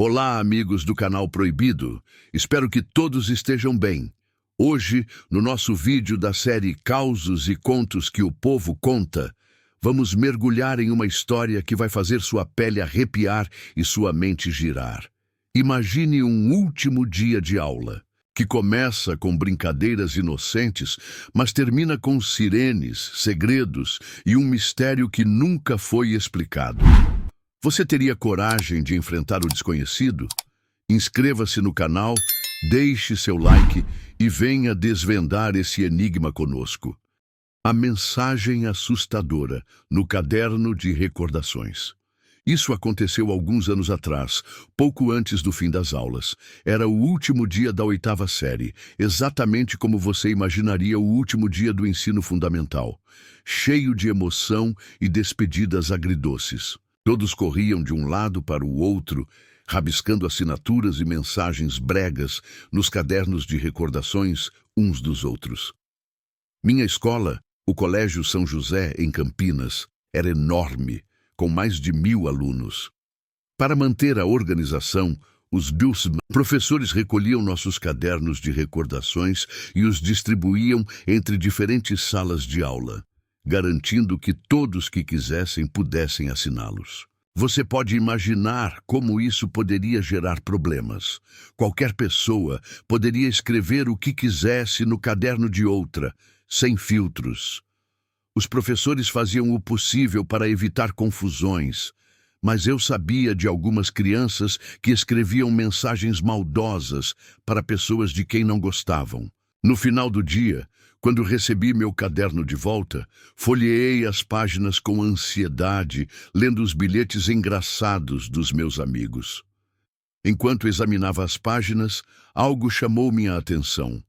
Olá, amigos do canal Proibido. Espero que todos estejam bem. Hoje, no nosso vídeo da série Causos e Contos que o Povo Conta, vamos mergulhar em uma história que vai fazer sua pele arrepiar e sua mente girar. Imagine um último dia de aula, que começa com brincadeiras inocentes, mas termina com sirenes, segredos e um mistério que nunca foi explicado. Você teria coragem de enfrentar o desconhecido? Inscreva-se no canal, deixe seu like e venha desvendar esse enigma conosco. A mensagem assustadora no caderno de recordações. Isso aconteceu alguns anos atrás, pouco antes do fim das aulas. Era o último dia da 8ª série, exatamente como você imaginaria o último dia do ensino fundamental, cheio de emoção e despedidas agridoces. Todos corriam de um lado para o outro, rabiscando assinaturas e mensagens bregas nos cadernos de recordações uns dos outros. Minha escola, o Colégio São José, em Campinas, era enorme, com mais de 1000 alunos. Para manter a organização, os professores recolhiam nossos cadernos de recordações e os distribuíam entre diferentes salas de aula, garantindo que todos que quisessem pudessem assiná-los. Você pode imaginar como isso poderia gerar problemas. Qualquer pessoa poderia escrever o que quisesse no caderno de outra, sem filtros. Os professores faziam o possível para evitar confusões, mas eu sabia de algumas crianças que escreviam mensagens maldosas para pessoas de quem não gostavam. No final do dia, quando recebi meu caderno de volta, folheei as páginas com ansiedade, lendo os bilhetes engraçados dos meus amigos. Enquanto examinava as páginas, algo chamou minha atenção.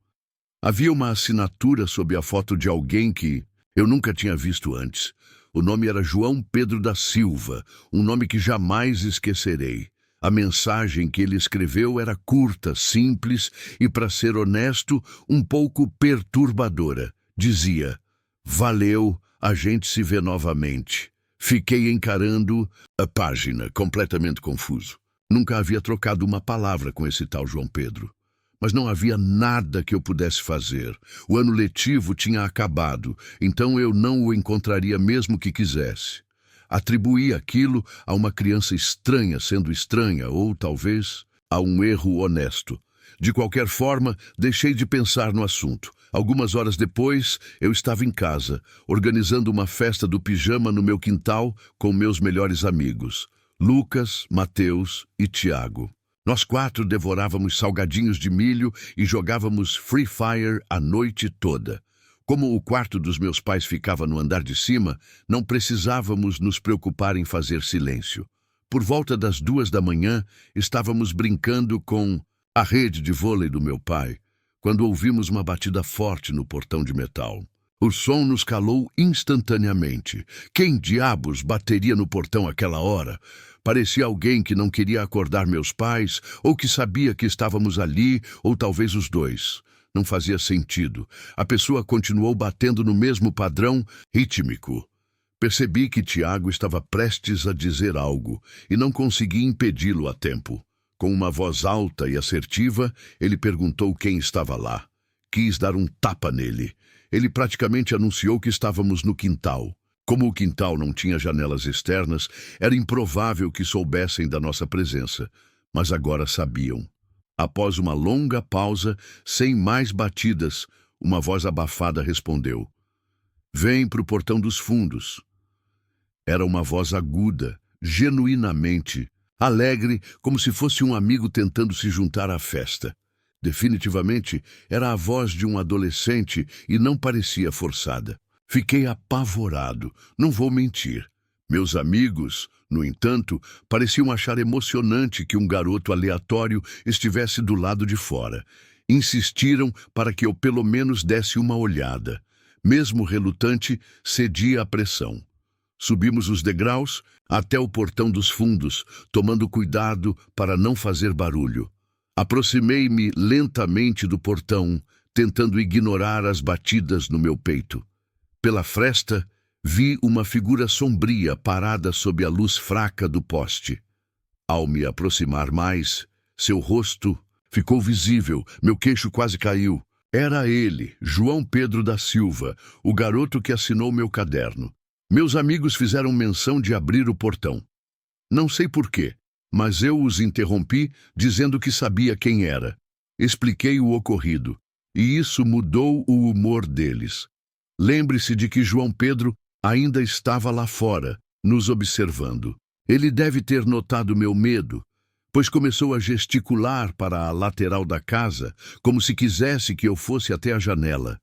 Havia uma assinatura sob a foto de alguém que eu nunca tinha visto antes. O nome era João Pedro da Silva, um nome que jamais esquecerei. A mensagem que ele escreveu era curta, simples e, para ser honesto, um pouco perturbadora. Dizia: "Valeu, a gente se vê novamente." Fiquei encarando a página, completamente confuso. Nunca havia trocado uma palavra com esse tal João Pedro. Mas não havia nada que eu pudesse fazer. O ano letivo tinha acabado, então eu não o encontraria mesmo que quisesse. Atribuí aquilo a uma criança estranha sendo estranha, ou talvez a um erro honesto. De qualquer forma, deixei de pensar no assunto. Algumas horas depois, eu estava em casa, organizando uma festa do pijama no meu quintal com meus melhores amigos, Lucas, Mateus e Tiago. Nós 4 devorávamos salgadinhos de milho e jogávamos Free Fire a noite toda. Como o quarto dos meus pais ficava no andar de cima, não precisávamos nos preocupar em fazer silêncio. Por volta das 2 da manhã, estávamos brincando com a rede de vôlei do meu pai, quando ouvimos uma batida forte no portão de metal. O som nos calou instantaneamente. Quem diabos bateria no portão àquela hora? Parecia alguém que não queria acordar meus pais, ou que sabia que estávamos ali, ou talvez os dois. Não fazia sentido. A pessoa continuou batendo no mesmo padrão rítmico. Percebi que Tiago estava prestes a dizer algo e não consegui impedi-lo a tempo. Com uma voz alta e assertiva, ele perguntou quem estava lá. Quis dar um tapa nele. Ele praticamente anunciou que estávamos no quintal. Como o quintal não tinha janelas externas, era improvável que soubessem da nossa presença, mas agora sabiam. Após uma longa pausa, sem mais batidas, uma voz abafada respondeu: "Vem para o portão dos fundos." Era uma voz aguda, genuinamente alegre, como se fosse um amigo tentando se juntar à festa. Definitivamente, era a voz de um adolescente e não parecia forçada. Fiquei apavorado, não vou mentir. Meus amigos, no entanto, pareciam achar emocionante que um garoto aleatório estivesse do lado de fora. Insistiram para que eu pelo menos desse uma olhada. Mesmo relutante, cedi à pressão. Subimos os degraus até o portão dos fundos, tomando cuidado para não fazer barulho. Aproximei-me lentamente do portão, tentando ignorar as batidas no meu peito. Pela fresta, vi uma figura sombria parada sob a luz fraca do poste. Ao me aproximar mais, seu rosto ficou visível, meu queixo quase caiu. Era ele, João Pedro da Silva, o garoto que assinou meu caderno. Meus amigos fizeram menção de abrir o portão. Não sei porquê, mas eu os interrompi, dizendo que sabia quem era. Expliquei o ocorrido, e isso mudou o humor deles. Lembre-se de que João Pedro ainda estava lá fora, nos observando. Ele deve ter notado meu medo, pois começou a gesticular para a lateral da casa, como se quisesse que eu fosse até a janela.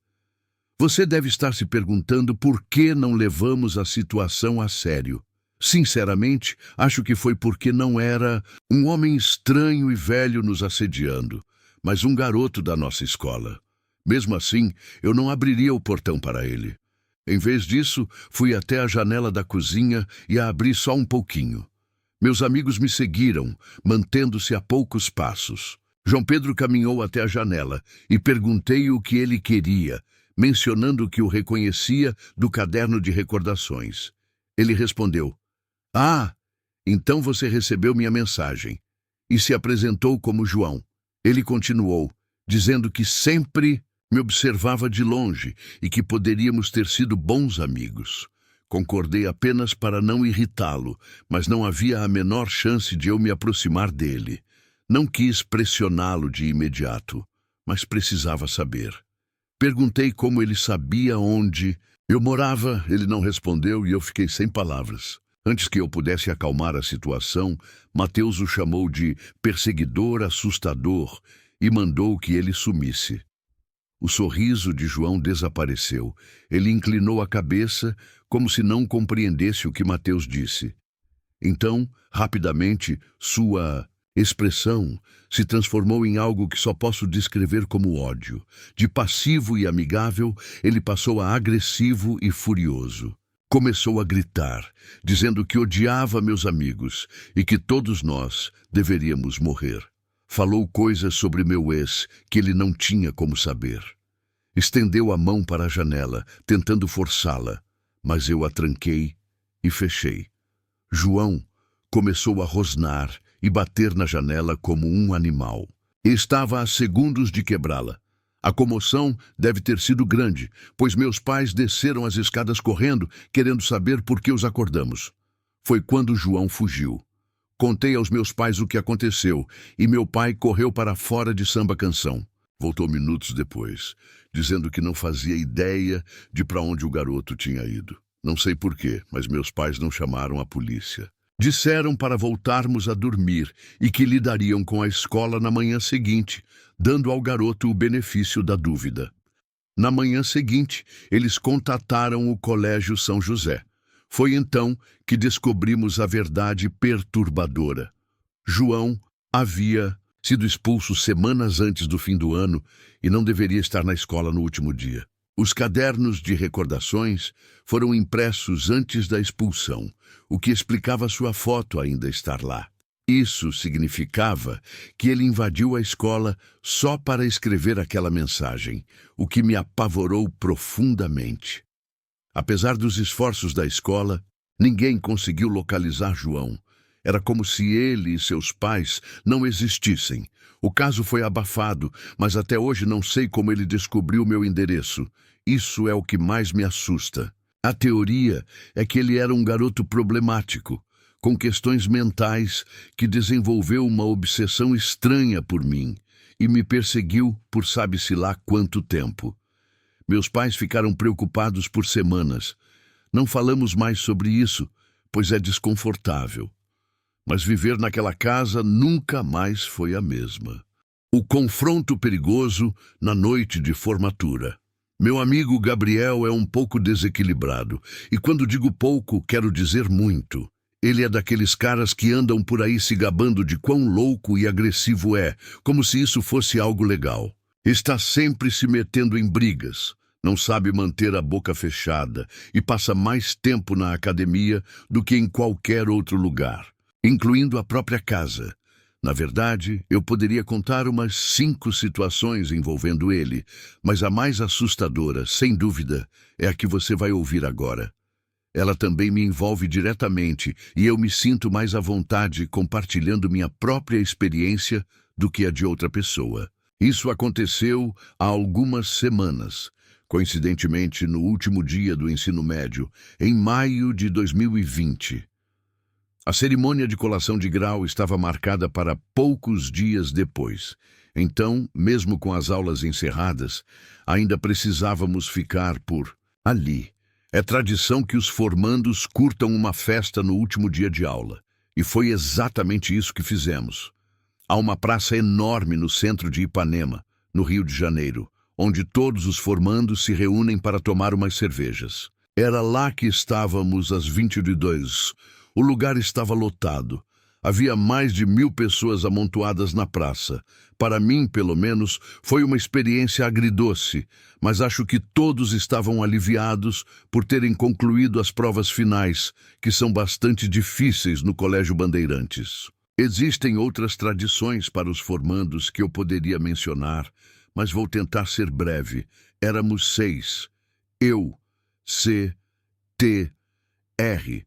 Você deve estar se perguntando por que não levamos a situação a sério. Sinceramente, acho que foi porque não era um homem estranho e velho nos assediando, mas um garoto da nossa escola. Mesmo assim, eu não abriria o portão para ele. Em vez disso, fui até a janela da cozinha e a abri só um pouquinho. Meus amigos me seguiram, mantendo-se a poucos passos. João Pedro caminhou até a janela e perguntei o que ele queria, mencionando que o reconhecia do caderno de recordações. Ele respondeu: "Ah, então você recebeu minha mensagem", e se apresentou como João. Ele continuou, dizendo que sempre me observava de longe e que poderíamos ter sido bons amigos. Concordei apenas para não irritá-lo, mas não havia a menor chance de eu me aproximar dele. Não quis pressioná-lo de imediato, mas precisava saber. Perguntei como ele sabia onde eu morava, ele não respondeu e eu fiquei sem palavras. Antes que eu pudesse acalmar a situação, Mateus o chamou de perseguidor assustador e mandou que ele sumisse. O sorriso de João desapareceu. Ele inclinou a cabeça, como se não compreendesse o que Mateus disse. Então, rapidamente, sua expressão se transformou em algo que só posso descrever como ódio. De passivo e amigável, ele passou a agressivo e furioso. Começou a gritar, dizendo que odiava meus amigos e que todos nós deveríamos morrer. Falou coisas sobre meu ex que ele não tinha como saber. Estendeu a mão para a janela, tentando forçá-la, mas eu a tranquei e fechei. João começou a rosnar e bater na janela como um animal. Estava a segundos de quebrá-la. A comoção deve ter sido grande, pois meus pais desceram as escadas correndo, querendo saber por que os acordamos. Foi quando João fugiu. Contei aos meus pais o que aconteceu, e meu pai correu para fora de Samba Canção. Voltou minutos depois, dizendo que não fazia ideia de para onde o garoto tinha ido. Não sei porquê, mas meus pais não chamaram a polícia. Disseram para voltarmos a dormir e que lidariam com a escola na manhã seguinte, dando ao garoto o benefício da dúvida. Na manhã seguinte, eles contataram o Colégio São José. Foi então que descobrimos a verdade perturbadora. João havia sido expulso semanas antes do fim do ano e não deveria estar na escola no último dia. Os cadernos de recordações foram impressos antes da expulsão, o que explicava sua foto ainda estar lá. Isso significava que ele invadiu a escola só para escrever aquela mensagem, o que me apavorou profundamente. Apesar dos esforços da escola, ninguém conseguiu localizar João. Era como se ele e seus pais não existissem. O caso foi abafado, mas até hoje não sei como ele descobriu meu endereço. Isso é o que mais me assusta. A teoria é que ele era um garoto problemático, com questões mentais, que desenvolveu uma obsessão estranha por mim e me perseguiu por sabe-se lá quanto tempo. Meus pais ficaram preocupados por semanas. Não falamos mais sobre isso, pois é desconfortável. Mas viver naquela casa nunca mais foi a mesma. O confronto perigoso na noite de formatura. Meu amigo Gabriel é um pouco desequilibrado, e quando digo pouco, quero dizer muito. Ele é daqueles caras que andam por aí se gabando de quão louco e agressivo é, como se isso fosse algo legal. Está sempre se metendo em brigas, não sabe manter a boca fechada e passa mais tempo na academia do que em qualquer outro lugar, incluindo a própria casa. Na verdade, eu poderia contar umas 5 situações envolvendo ele, mas a mais assustadora, sem dúvida, é a que você vai ouvir agora. Ela também me envolve diretamente e eu me sinto mais à vontade compartilhando minha própria experiência do que a de outra pessoa. Isso aconteceu há algumas semanas, coincidentemente no último dia do ensino médio, em maio de 2020. A cerimônia de colação de grau estava marcada para poucos dias depois. Então, mesmo com as aulas encerradas, ainda precisávamos ficar por ali. É tradição que os formandos curtam uma festa no último dia de aula. E foi exatamente isso que fizemos. Há uma praça enorme no centro de Ipanema, no Rio de Janeiro, onde todos os formandos se reúnem para tomar umas cervejas. Era lá que estávamos às 22. O lugar estava lotado. Havia mais de 1000 pessoas amontoadas na praça. Para mim, pelo menos, foi uma experiência agridoce, mas acho que todos estavam aliviados por terem concluído as provas finais, que são bastante difíceis no Colégio Bandeirantes. Existem outras tradições para os formandos que eu poderia mencionar, mas vou tentar ser breve. Éramos 6. Eu, C, T, R,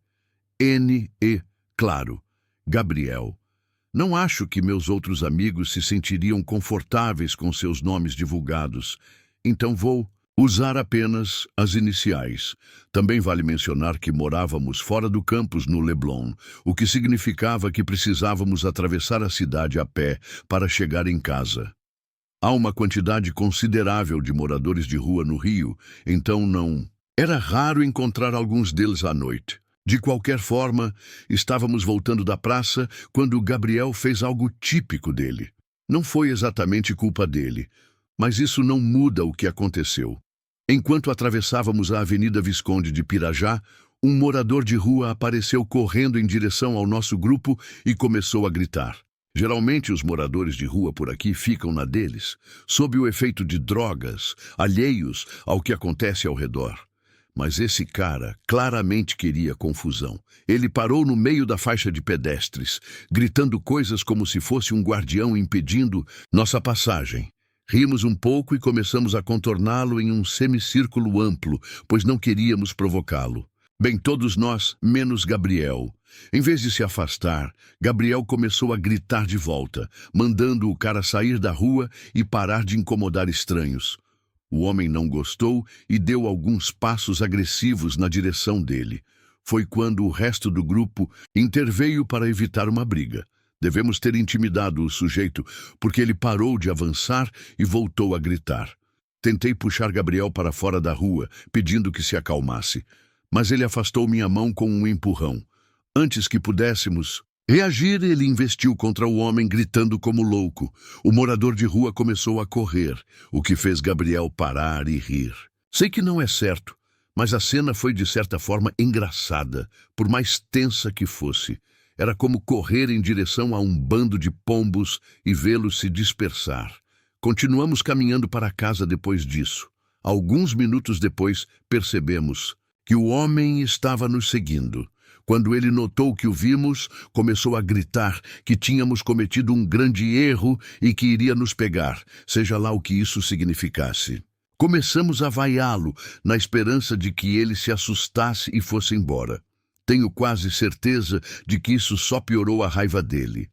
N e, claro, Gabriel. Não acho que meus outros amigos se sentiriam confortáveis com seus nomes divulgados, então vou usar apenas as iniciais. Também vale mencionar que morávamos fora do campus no Leblon, o que significava que precisávamos atravessar a cidade a pé para chegar em casa. Há uma quantidade considerável de moradores de rua no Rio, então não era raro encontrar alguns deles à noite. De qualquer forma, estávamos voltando da praça quando Gabriel fez algo típico dele. Não foi exatamente culpa dele, mas isso não muda o que aconteceu. Enquanto atravessávamos a Avenida Visconde de Pirajá, um morador de rua apareceu correndo em direção ao nosso grupo e começou a gritar. Geralmente os moradores de rua por aqui ficam na deles, sob o efeito de drogas, alheios ao que acontece ao redor. Mas esse cara claramente queria confusão. Ele parou no meio da faixa de pedestres, gritando coisas como se fosse um guardião impedindo nossa passagem. Rimos um pouco e começamos a contorná-lo em um semicírculo amplo, pois não queríamos provocá-lo. Bem, todos nós, menos Gabriel. Em vez de se afastar, Gabriel começou a gritar de volta, mandando o cara sair da rua e parar de incomodar estranhos. O homem não gostou e deu alguns passos agressivos na direção dele. Foi quando o resto do grupo interveio para evitar uma briga. Devemos ter intimidado o sujeito, porque ele parou de avançar e voltou a gritar. Tentei puxar Gabriel para fora da rua, pedindo que se acalmasse, mas ele afastou minha mão com um empurrão. Antes que pudéssemos reagir, ele investiu contra o homem, gritando como louco. O morador de rua começou a correr, o que fez Gabriel parar e rir. Sei que não é certo, mas a cena foi de certa forma engraçada, por mais tensa que fosse. Era como correr em direção a um bando de pombos e vê-los se dispersar. Continuamos caminhando para casa depois disso. Alguns minutos depois, percebemos que o homem estava nos seguindo. Quando ele notou que o vimos, começou a gritar que tínhamos cometido um grande erro e que iria nos pegar, seja lá o que isso significasse. Começamos a vaiá-lo, na esperança de que ele se assustasse e fosse embora. Tenho quase certeza de que isso só piorou a raiva dele.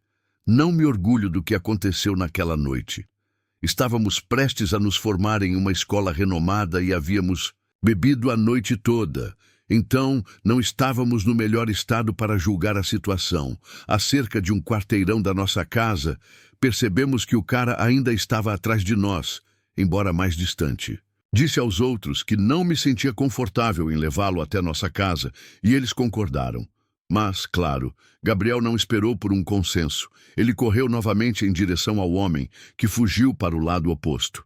Não me orgulho do que aconteceu naquela noite. Estávamos prestes a nos formar em uma escola renomada e havíamos bebido a noite toda. Então, não estávamos no melhor estado para julgar a situação. A cerca de um quarteirão da nossa casa, percebemos que o cara ainda estava atrás de nós, embora mais distante. Disse aos outros que não me sentia confortável em levá-lo até nossa casa, e eles concordaram. Mas, claro, Gabriel não esperou por um consenso. Ele correu novamente em direção ao homem, que fugiu para o lado oposto.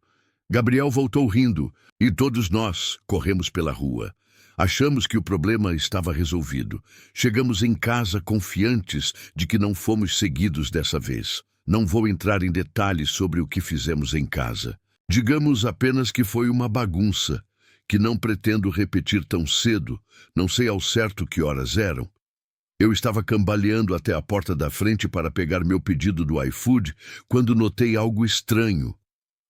Gabriel voltou rindo, e todos nós corremos pela rua. Achamos que o problema estava resolvido. Chegamos em casa confiantes de que não fomos seguidos dessa vez. Não vou entrar em detalhes sobre o que fizemos em casa. Digamos apenas que foi uma bagunça, que não pretendo repetir tão cedo, não sei ao certo que horas eram. Eu estava cambaleando até a porta da frente para pegar meu pedido do iFood, quando notei algo estranho.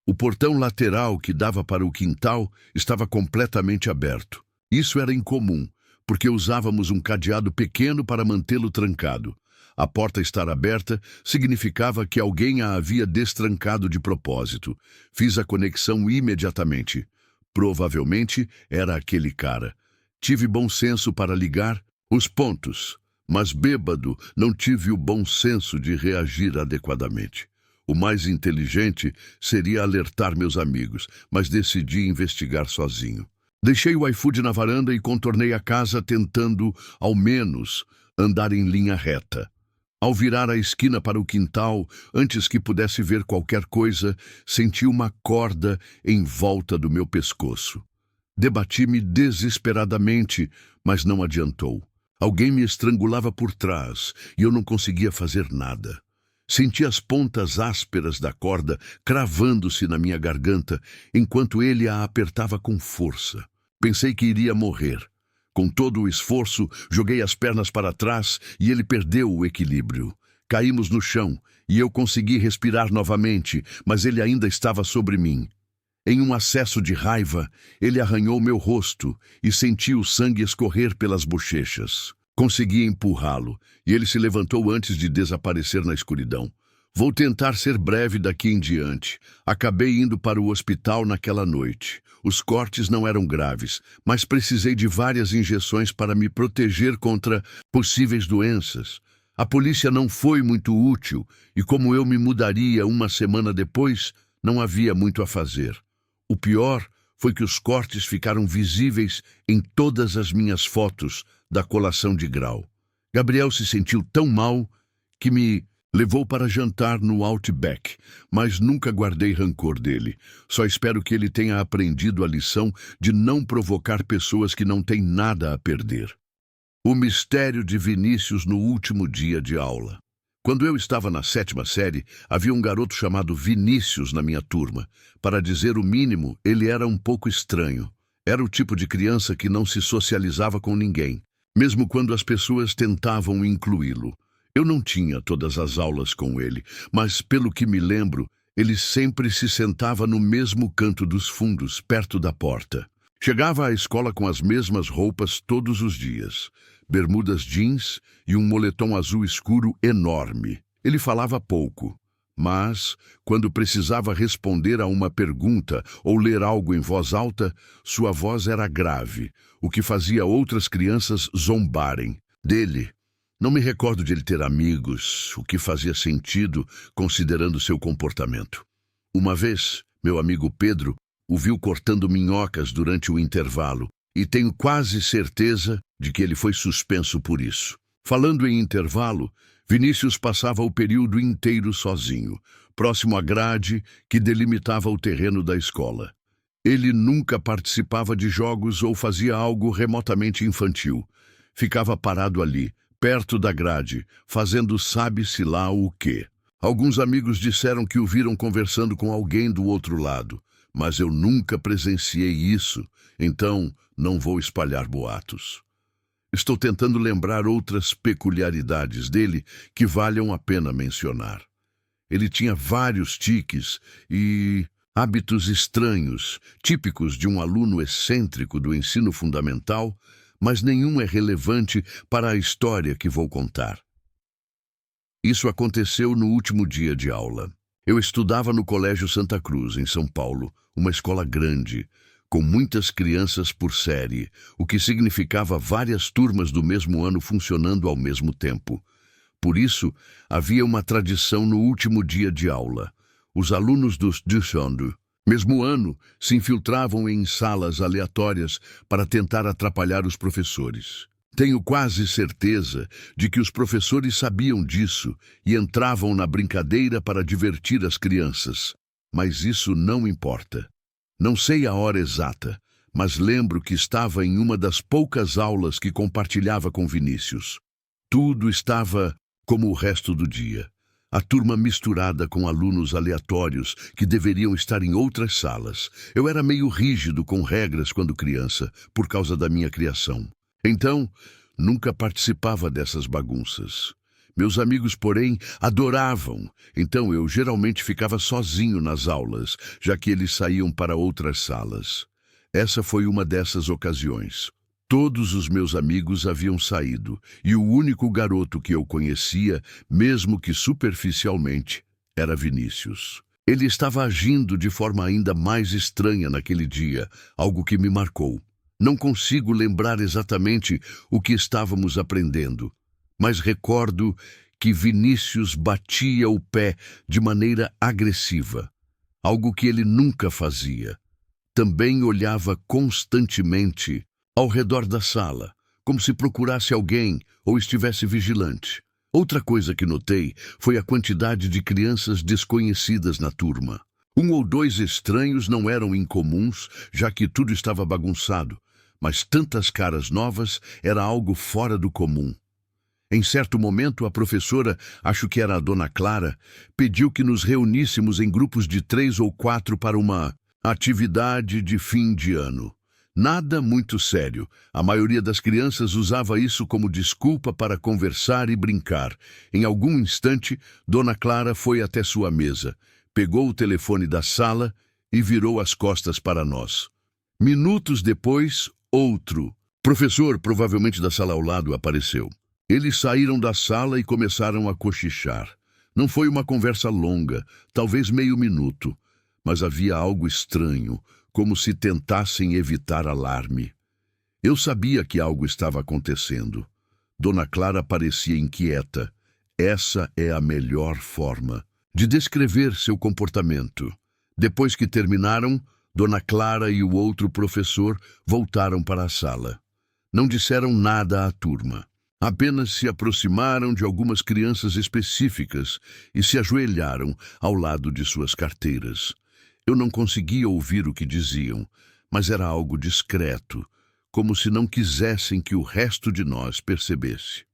O portão lateral que dava para o quintal estava completamente aberto. Isso era incomum, porque usávamos um cadeado pequeno para mantê-lo trancado. A porta estar aberta significava que alguém a havia destrancado de propósito. Fiz a conexão imediatamente. Provavelmente era aquele cara. Tive bom senso para ligar os pontos, mas bêbado não tive o bom senso de reagir adequadamente. O mais inteligente seria alertar meus amigos, mas decidi investigar sozinho. Deixei o iFood na varanda e contornei a casa tentando, ao menos, andar em linha reta. Ao virar a esquina para o quintal, antes que pudesse ver qualquer coisa, senti uma corda em volta do meu pescoço. Debati-me desesperadamente, mas não adiantou. Alguém me estrangulava por trás e eu não conseguia fazer nada. Senti as pontas ásperas da corda cravando-se na minha garganta, enquanto ele a apertava com força. Pensei que iria morrer. Com todo o esforço, joguei as pernas para trás e ele perdeu o equilíbrio. Caímos no chão e eu consegui respirar novamente, mas ele ainda estava sobre mim. Em um acesso de raiva, ele arranhou meu rosto e senti o sangue escorrer pelas bochechas. Consegui empurrá-lo e ele se levantou antes de desaparecer na escuridão. Vou tentar ser breve daqui em diante. Acabei indo para o hospital naquela noite. Os cortes não eram graves, mas precisei de várias injeções para me proteger contra possíveis doenças. A polícia não foi muito útil e, como eu me mudaria uma semana depois, não havia muito a fazer. O pior foi que os cortes ficaram visíveis em todas as minhas fotos da colação de grau. Gabriel se sentiu tão mal que me levou para jantar no Outback, mas nunca guardei rancor dele. Só espero que ele tenha aprendido a lição de não provocar pessoas que não têm nada a perder. O mistério de Vinícius no último dia de aula. Quando eu estava na 7ª série, havia um garoto chamado Vinícius na minha turma. Para dizer o mínimo, ele era um pouco estranho. Era o tipo de criança que não se socializava com ninguém, mesmo quando as pessoas tentavam incluí-lo. Eu não tinha todas as aulas com ele, mas, pelo que me lembro, ele sempre se sentava no mesmo canto dos fundos, perto da porta. Chegava à escola com as mesmas roupas todos os dias, bermudas jeans e um moletom azul escuro enorme. Ele falava pouco, mas, quando precisava responder a uma pergunta ou ler algo em voz alta, sua voz era grave, o que fazia outras crianças zombarem dele. Não me recordo de ele ter amigos, o que fazia sentido considerando seu comportamento. Uma vez, meu amigo Pedro o viu cortando minhocas durante o intervalo, e tenho quase certeza de que ele foi suspenso por isso. Falando em intervalo, Vinícius passava o período inteiro sozinho, próximo à grade que delimitava o terreno da escola. Ele nunca participava de jogos ou fazia algo remotamente infantil. Ficava parado ali, perto da grade, fazendo sabe-se lá o quê. Alguns amigos disseram que o viram conversando com alguém do outro lado, mas eu nunca presenciei isso, então não vou espalhar boatos. Estou tentando lembrar outras peculiaridades dele que valham a pena mencionar. Ele tinha vários tiques e hábitos estranhos, típicos de um aluno excêntrico do ensino fundamental, mas nenhum é relevante para a história que vou contar. Isso aconteceu no último dia de aula. Eu estudava no Colégio Santa Cruz, em São Paulo, uma escola grande, com muitas crianças por série, o que significava várias turmas do mesmo ano funcionando ao mesmo tempo. Por isso, havia uma tradição no último dia de aula. Os alunos dos mesmo ano, se infiltravam em salas aleatórias para tentar atrapalhar os professores. Tenho quase certeza de que os professores sabiam disso e entravam na brincadeira para divertir as crianças. Mas isso não importa. Não sei a hora exata, mas lembro que estava em uma das poucas aulas que compartilhava com Vinícius. Tudo estava como o resto do dia. A turma misturada com alunos aleatórios que deveriam estar em outras salas. Eu era meio rígido com regras quando criança, por causa da minha criação. Então, nunca participava dessas bagunças. Meus amigos, porém, adoravam, então eu geralmente ficava sozinho nas aulas, já que eles saíam para outras salas. Essa foi uma dessas ocasiões. Todos os meus amigos haviam saído, e o único garoto que eu conhecia, mesmo que superficialmente, era Vinícius. Ele estava agindo de forma ainda mais estranha naquele dia, algo que me marcou. Não consigo lembrar exatamente o que estávamos aprendendo, mas recordo que Vinícius batia o pé de maneira agressiva, algo que ele nunca fazia. Também olhava constantemente ao redor da sala, como se procurasse alguém ou estivesse vigilante. Outra coisa que notei foi a quantidade de crianças desconhecidas na turma. 1 ou 2 estranhos não eram incomuns, já que tudo estava bagunçado, mas tantas caras novas era algo fora do comum. Em certo momento, a professora, acho que era a Dona Clara, pediu que nos reuníssemos em grupos de 3 ou 4 para uma atividade de fim de ano. Nada muito sério. A maioria das crianças usava isso como desculpa para conversar e brincar. Em algum instante, Dona Clara foi até sua mesa, pegou o telefone da sala e virou as costas para nós. Minutos depois, outro professor, provavelmente da sala ao lado, apareceu. Eles saíram da sala e começaram a cochichar. Não foi uma conversa longa, talvez meio minuto, mas havia algo estranho, como se tentassem evitar alarme. Eu sabia que algo estava acontecendo. Dona Clara parecia inquieta. Essa é a melhor forma de descrever seu comportamento. Depois que terminaram, Dona Clara e o outro professor voltaram para a sala. Não disseram nada à turma. Apenas se aproximaram de algumas crianças específicas e se ajoelharam ao lado de suas carteiras. Eu não conseguia ouvir o que diziam, mas era algo discreto, como se não quisessem que o resto de nós percebesse.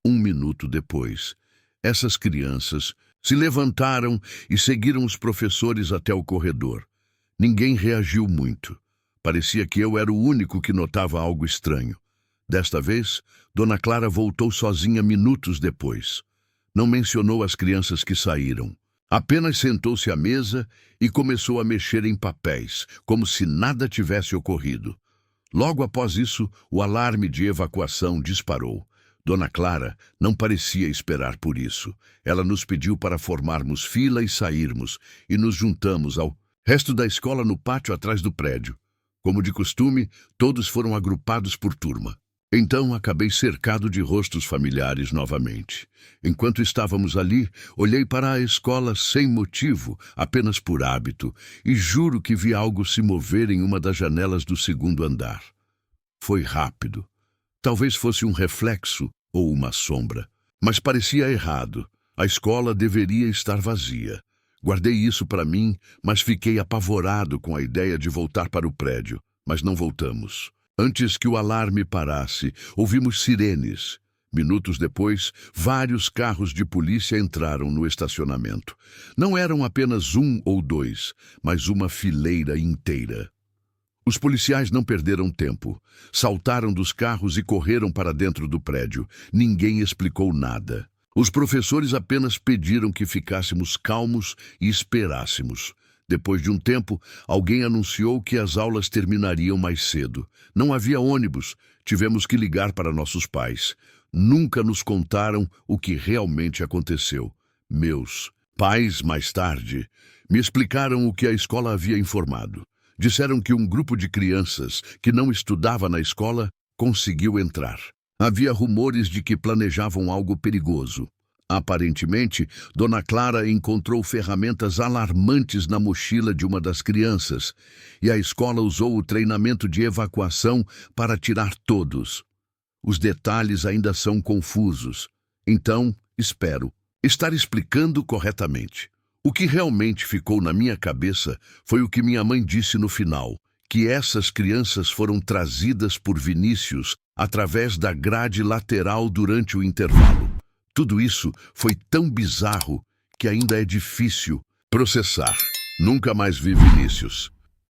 1 minuto depois, essas crianças se levantaram e seguiram os professores até o corredor. Ninguém reagiu muito. Parecia que eu era o único que notava algo estranho. Desta vez, Dona Clara voltou sozinha minutos depois. Não mencionou as crianças que saíram. Apenas sentou-se à mesa e começou a mexer em papéis, como se nada tivesse ocorrido. Logo após isso, o alarme de evacuação disparou. Dona Clara não parecia esperar por isso. Ela nos pediu para formarmos fila e sairmos, e nos juntamos ao resto da escola no pátio atrás do prédio. Como de costume, todos foram agrupados por turma. Então acabei cercado de rostos familiares novamente. Enquanto estávamos ali, olhei para a escola sem motivo, apenas por hábito, e juro que vi algo se mover em uma das janelas do 2º andar. Foi rápido. Talvez fosse um reflexo ou uma sombra, mas parecia errado. A escola deveria estar vazia. Guardei isso para mim, mas fiquei apavorado com a ideia de voltar para o prédio, mas não voltamos. Antes que o alarme parasse, ouvimos sirenes. Minutos depois, vários carros de polícia entraram no estacionamento. Não eram apenas 1 ou 2, mas uma fileira inteira. Os policiais não perderam tempo. Saltaram dos carros e correram para dentro do prédio. Ninguém explicou nada. Os professores apenas pediram que ficássemos calmos e esperássemos. Depois de um tempo, alguém anunciou que as aulas terminariam mais cedo. Não havia ônibus. Tivemos que ligar para nossos pais. Nunca nos contaram o que realmente aconteceu. Meus pais, mais tarde, me explicaram o que a escola havia informado. Disseram que um grupo de crianças que não estudava na escola conseguiu entrar. Havia rumores de que planejavam algo perigoso. Aparentemente, Dona Clara encontrou ferramentas alarmantes na mochila de uma das crianças, e a escola usou o treinamento de evacuação para tirar todos. Os detalhes ainda são confusos, então espero estar explicando corretamente. O que realmente ficou na minha cabeça foi o que minha mãe disse no final, que essas crianças foram trazidas por Vinícius através da grade lateral durante o intervalo. Tudo isso foi tão bizarro que ainda é difícil processar. Nunca mais vi Vinícius.